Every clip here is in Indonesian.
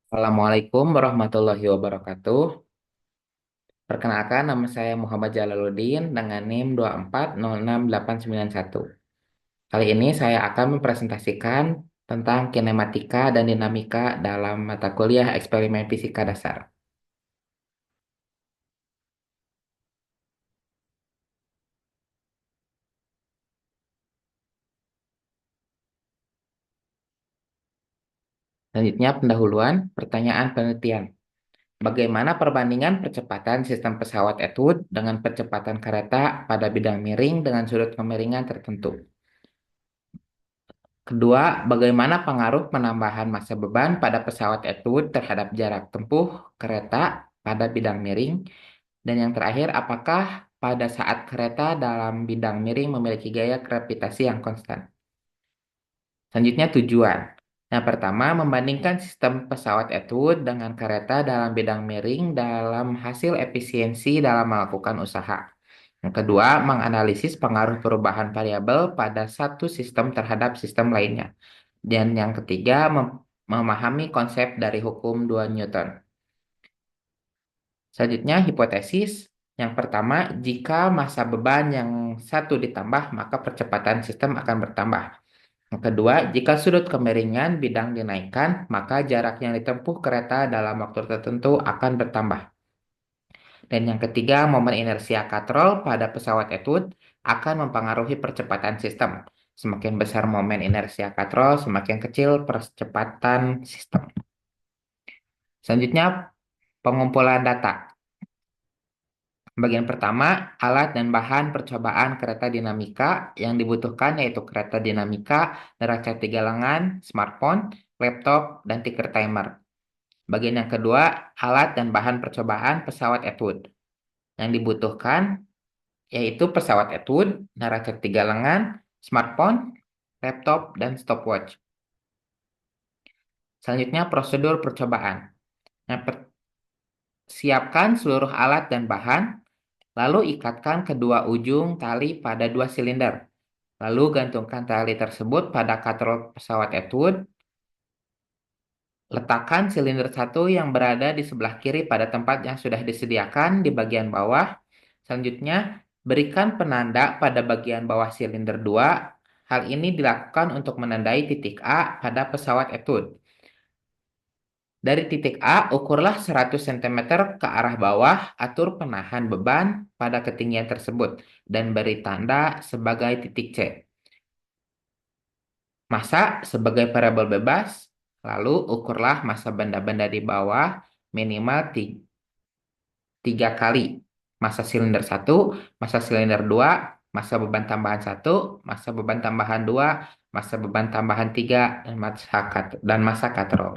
Assalamualaikum warahmatullahi wabarakatuh. Perkenalkan, nama saya Muhammad Jalaluddin dengan NIM 2406891. Kali ini saya akan mempresentasikan tentang kinematika dan dinamika dalam mata kuliah eksperimen fisika dasar. Selanjutnya, pendahuluan, pertanyaan penelitian. Bagaimana perbandingan percepatan sistem pesawat etude dengan percepatan kereta pada bidang miring dengan sudut kemiringan tertentu? Kedua, bagaimana pengaruh penambahan massa beban pada pesawat etude terhadap jarak tempuh kereta pada bidang miring? Dan yang terakhir, apakah pada saat kereta dalam bidang miring memiliki gaya gravitasi yang konstan? Selanjutnya, tujuan. Yang pertama, membandingkan sistem pesawat etude dengan kereta dalam bidang miring dalam hasil efisiensi dalam melakukan usaha. Yang kedua, menganalisis pengaruh perubahan variabel pada satu sistem terhadap sistem lainnya. Dan yang ketiga, memahami konsep dari hukum 2 Newton. Selanjutnya, hipotesis. Yang pertama, jika massa beban yang satu ditambah, maka percepatan sistem akan bertambah. Yang kedua, jika sudut kemiringan bidang dinaikkan, maka jarak yang ditempuh kereta dalam waktu tertentu akan bertambah. Dan yang ketiga, momen inersia katrol pada pesawat etude akan mempengaruhi percepatan sistem. Semakin besar momen inersia katrol, semakin kecil percepatan sistem. Selanjutnya, pengumpulan data. Bagian pertama, alat dan bahan percobaan kereta dinamika yang dibutuhkan yaitu kereta dinamika, neraca tiga lengan, smartphone, laptop, dan ticker timer. Bagian yang kedua, alat dan bahan percobaan pesawat etude. Yang dibutuhkan yaitu pesawat etude, neraca tiga lengan, smartphone, laptop, dan stopwatch. Selanjutnya, prosedur percobaan. Yang siapkan seluruh alat dan bahan, lalu ikatkan kedua ujung tali pada dua silinder. Lalu gantungkan tali tersebut pada katrol pesawat etude. Letakkan silinder satu yang berada di sebelah kiri pada tempat yang sudah disediakan di bagian bawah. Selanjutnya, berikan penanda pada bagian bawah silinder 2. Hal ini dilakukan untuk menandai titik A pada pesawat etude. Dari titik A, ukurlah 100 cm ke arah bawah, atur penahan beban pada ketinggian tersebut, dan beri tanda sebagai titik C. Massa sebagai variabel bebas, lalu ukurlah massa benda-benda di bawah minimal 3 kali. Massa silinder 1, massa silinder 2, massa beban tambahan 1, massa beban tambahan 2, massa beban tambahan 3, dan massa katrol.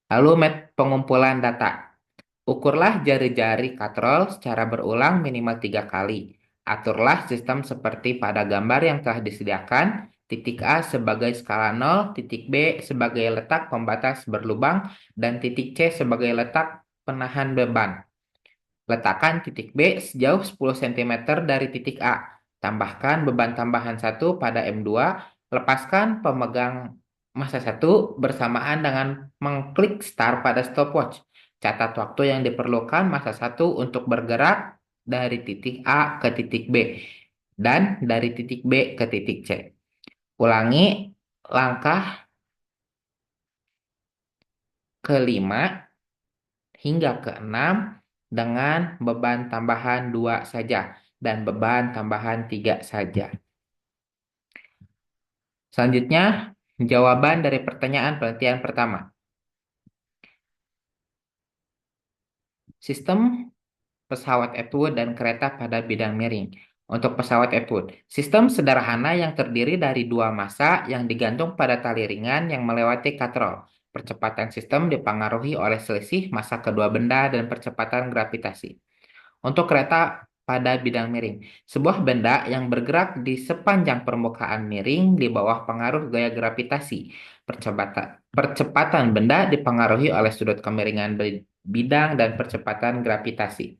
Lalu pengumpulan data. Ukurlah jari-jari katrol secara berulang minimal 3 kali. Aturlah sistem seperti pada gambar yang telah disediakan. Titik A sebagai skala 0, titik B sebagai letak pembatas berlubang, dan titik C sebagai letak penahan beban. Letakkan titik B sejauh 10 cm dari titik A. Tambahkan beban tambahan 1 pada M2. Lepaskan pemegang massa 1 bersamaan dengan mengklik start pada stopwatch. Catat waktu yang diperlukan massa 1 untuk bergerak dari titik A ke titik B dan dari titik B ke titik C. Ulangi langkah kelima hingga keenam dengan beban tambahan 2 saja dan beban tambahan 3 saja. Selanjutnya, jawaban dari pertanyaan penelitian pertama. Sistem pesawat etude dan kereta pada bidang miring. Untuk pesawat etude, sistem sederhana yang terdiri dari dua massa yang digantung pada tali ringan yang melewati katrol. Percepatan sistem dipengaruhi oleh selisih massa kedua benda dan percepatan gravitasi. Untuk kereta pada bidang miring, sebuah benda yang bergerak di sepanjang permukaan miring di bawah pengaruh gaya gravitasi. Percepatan benda dipengaruhi oleh sudut kemiringan bidang dan percepatan gravitasi.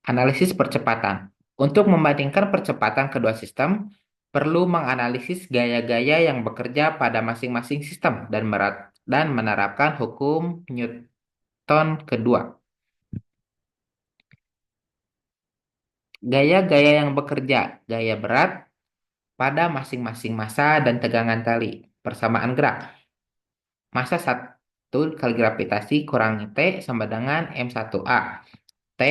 Analisis percepatan. Untuk membandingkan percepatan kedua sistem, perlu menganalisis gaya-gaya yang bekerja pada masing-masing sistem dan dan menerapkan hukum Newton kedua. Gaya-gaya yang bekerja, gaya berat pada masing-masing massa dan tegangan tali. Persamaan gerak. Massa satu kali gravitasi kurangi T sama dengan M1A. T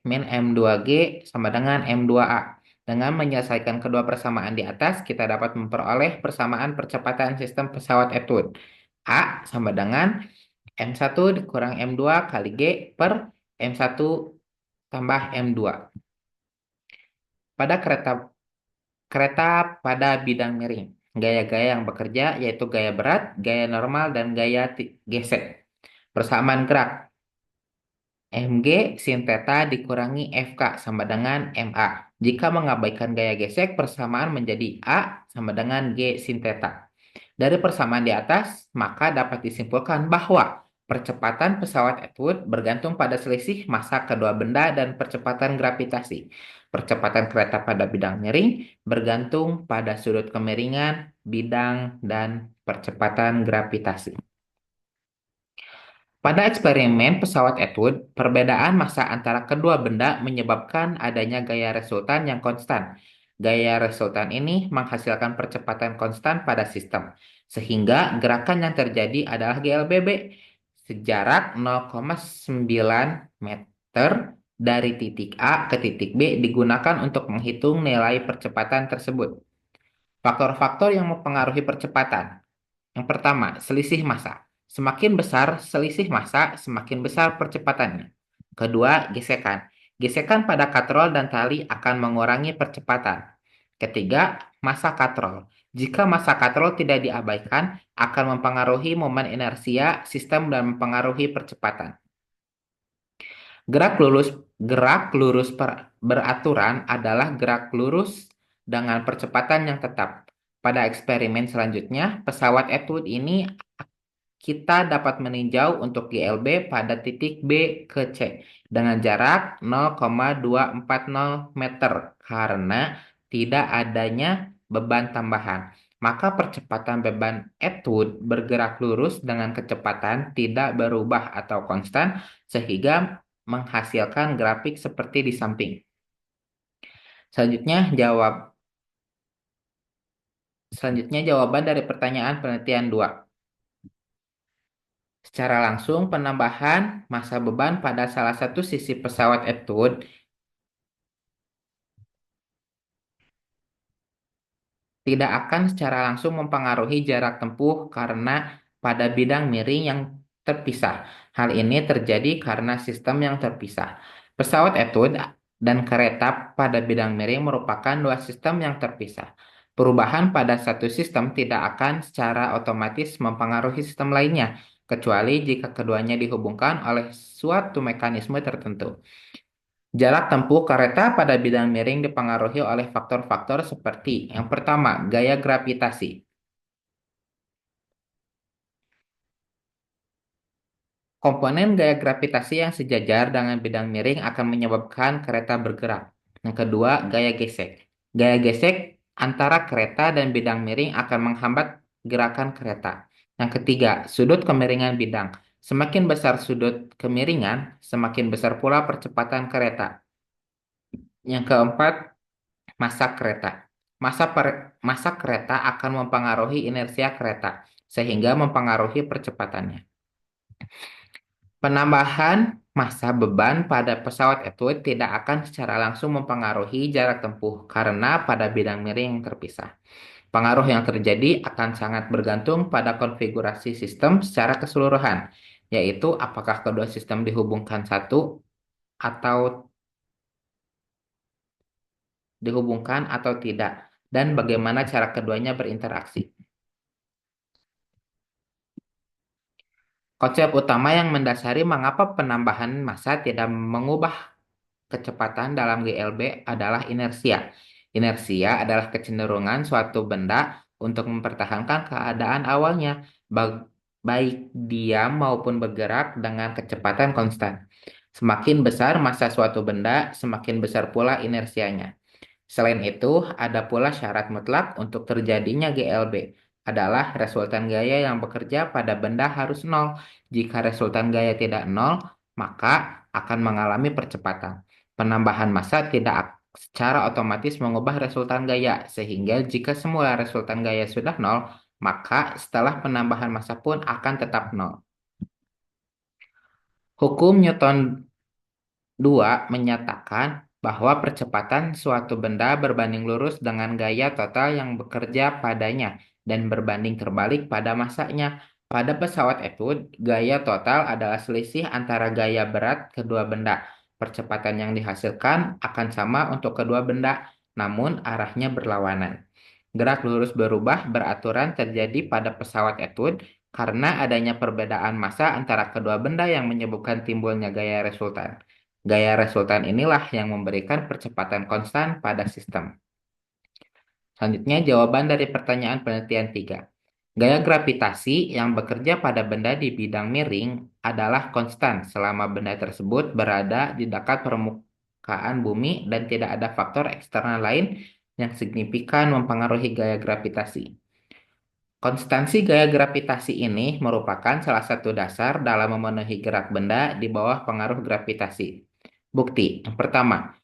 min M2G sama dengan M2A. Dengan menyelesaikan kedua persamaan di atas, kita dapat memperoleh persamaan percepatan sistem pesawat Etude. A sama dengan M1 dikurang M2 kali G per M1 tambah M2. Pada kereta kereta pada bidang miring. Gaya-gaya yang bekerja yaitu gaya berat, gaya normal, dan gaya gesek. Persamaan gerak. Mg sin theta dikurangi Fk sama dengan Ma. Jika mengabaikan gaya gesek, persamaan menjadi A sama dengan G sin theta. Dari persamaan di atas, maka dapat disimpulkan bahwa percepatan pesawat Atwood bergantung pada selisih massa kedua benda dan percepatan gravitasi. Percepatan kereta pada bidang miring bergantung pada sudut kemiringan, bidang, dan percepatan gravitasi. Pada eksperimen pesawat Atwood, perbedaan massa antara kedua benda menyebabkan adanya gaya resultan yang konstan. Gaya resultan ini menghasilkan percepatan konstan pada sistem, sehingga gerakan yang terjadi adalah GLBB sejarak 0,9 meter dari titik A ke titik B digunakan untuk menghitung nilai percepatan tersebut. Faktor-faktor yang mempengaruhi percepatan. Yang pertama, selisih massa. Semakin besar selisih massa, semakin besar percepatannya. Kedua, gesekan. Gesekan pada katrol dan tali akan mengurangi percepatan. Ketiga, massa katrol. Jika massa katrol tidak diabaikan, akan mempengaruhi momen inersia sistem dan mempengaruhi percepatan. Gerak lurus beraturan adalah gerak lurus dengan percepatan yang tetap. Pada eksperimen selanjutnya, pesawat Atwood ini kita dapat meninjau untuk GLB pada titik B ke C dengan jarak 0,240 meter karena tidak adanya beban tambahan. Maka percepatan beban Atwood bergerak lurus dengan kecepatan tidak berubah atau konstan sehingga menghasilkan grafik seperti di samping. Selanjutnya jawaban dari pertanyaan penelitian 2. Secara langsung, penambahan massa beban pada salah satu sisi pesawat Atwood tidak akan secara langsung mempengaruhi jarak tempuh karena pada bidang miring yang terpisah. Hal ini terjadi karena sistem yang terpisah. Pesawat Atwood dan kereta pada bidang miring merupakan dua sistem yang terpisah. Perubahan pada satu sistem tidak akan secara otomatis mempengaruhi sistem lainnya, kecuali jika keduanya dihubungkan oleh suatu mekanisme tertentu. Jarak tempuh kereta pada bidang miring dipengaruhi oleh faktor-faktor seperti yang pertama, gaya gravitasi. Komponen gaya gravitasi yang sejajar dengan bidang miring akan menyebabkan kereta bergerak. Yang kedua, gaya gesek. Gaya gesek antara kereta dan bidang miring akan menghambat gerakan kereta. Yang ketiga, sudut kemiringan bidang. Semakin besar sudut kemiringan, semakin besar pula percepatan kereta. Yang keempat, massa kereta. Massa kereta akan mempengaruhi inersia kereta, sehingga mempengaruhi percepatannya. Penambahan massa beban pada pesawat Atwood tidak akan secara langsung mempengaruhi jarak tempuh karena pada bidang miring yang terpisah. Pengaruh yang terjadi akan sangat bergantung pada konfigurasi sistem secara keseluruhan, yaitu apakah kedua sistem dihubungkan atau tidak, dan bagaimana cara keduanya berinteraksi. Konsep utama yang mendasari mengapa penambahan massa tidak mengubah kecepatan dalam GLB adalah inersia. Inersia adalah kecenderungan suatu benda untuk mempertahankan keadaan awalnya, baik diam maupun bergerak dengan kecepatan konstan. Semakin besar massa suatu benda, semakin besar pula inersianya. Selain itu, ada pula syarat mutlak untuk terjadinya GLB. adalah resultan gaya yang bekerja pada benda harus nol. Jika resultan gaya tidak nol, maka akan mengalami percepatan. Penambahan massa tidak secara otomatis mengubah resultan gaya, sehingga jika semula resultan gaya sudah nol, maka setelah penambahan massa pun akan tetap nol. Hukum Newton 2 menyatakan bahwa percepatan suatu benda berbanding lurus dengan gaya total yang bekerja padanya dan berbanding terbalik pada massanya. Pada pesawat itu, gaya total adalah selisih antara gaya berat kedua benda. Percepatan yang dihasilkan akan sama untuk kedua benda, namun arahnya berlawanan. Gerak lurus berubah beraturan terjadi pada pesawat etud karena adanya perbedaan massa antara kedua benda yang menyebabkan timbulnya gaya resultan. Gaya resultan inilah yang memberikan percepatan konstan pada sistem. Selanjutnya, jawaban dari pertanyaan penelitian 3. Gaya gravitasi yang bekerja pada benda di bidang miring adalah konstan selama benda tersebut berada di dekat permukaan bumi dan tidak ada faktor eksternal lain yang signifikan mempengaruhi gaya gravitasi. Konstansi gaya gravitasi ini merupakan salah satu dasar dalam memenuhi gerak benda di bawah pengaruh gravitasi. Bukti yang pertama,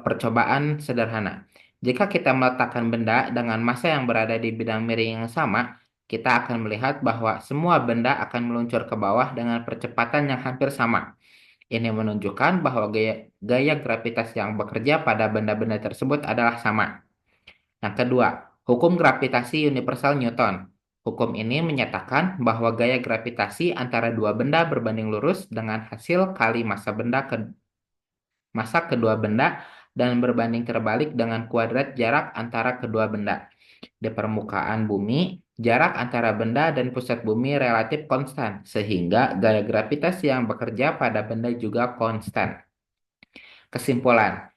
percobaan sederhana. Jika kita meletakkan benda dengan massa yang berada di bidang miring yang sama, kita akan melihat bahwa semua benda akan meluncur ke bawah dengan percepatan yang hampir sama. Ini menunjukkan bahwa gaya gravitasi yang bekerja pada benda-benda tersebut adalah sama. Yang kedua, hukum gravitasi universal Newton. Hukum ini menyatakan bahwa gaya gravitasi antara dua benda berbanding lurus dengan hasil kali massa kedua benda dan berbanding terbalik dengan kuadrat jarak antara kedua benda. Di permukaan bumi, jarak antara benda dan pusat bumi relatif konstan, sehingga gaya gravitasi yang bekerja pada benda juga konstan. Kesimpulan,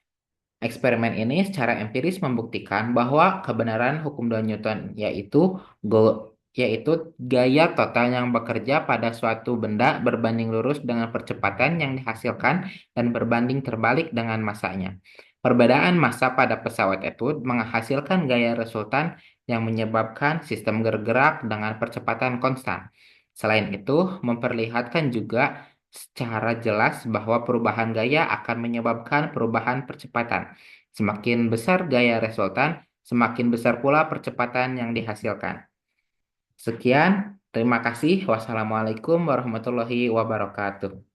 eksperimen ini secara empiris membuktikan bahwa kebenaran hukum 2 Newton yaitu gaya total yang bekerja pada suatu benda berbanding lurus dengan percepatan yang dihasilkan dan berbanding terbalik dengan massanya. Perbedaan massa pada pesawat itu menghasilkan gaya resultan yang menyebabkan sistem bergerak dengan percepatan konstan. Selain itu, memperlihatkan juga secara jelas bahwa perubahan gaya akan menyebabkan perubahan percepatan. Semakin besar gaya resultan, semakin besar pula percepatan yang dihasilkan. Sekian, terima kasih. Wassalamualaikum warahmatullahi wabarakatuh.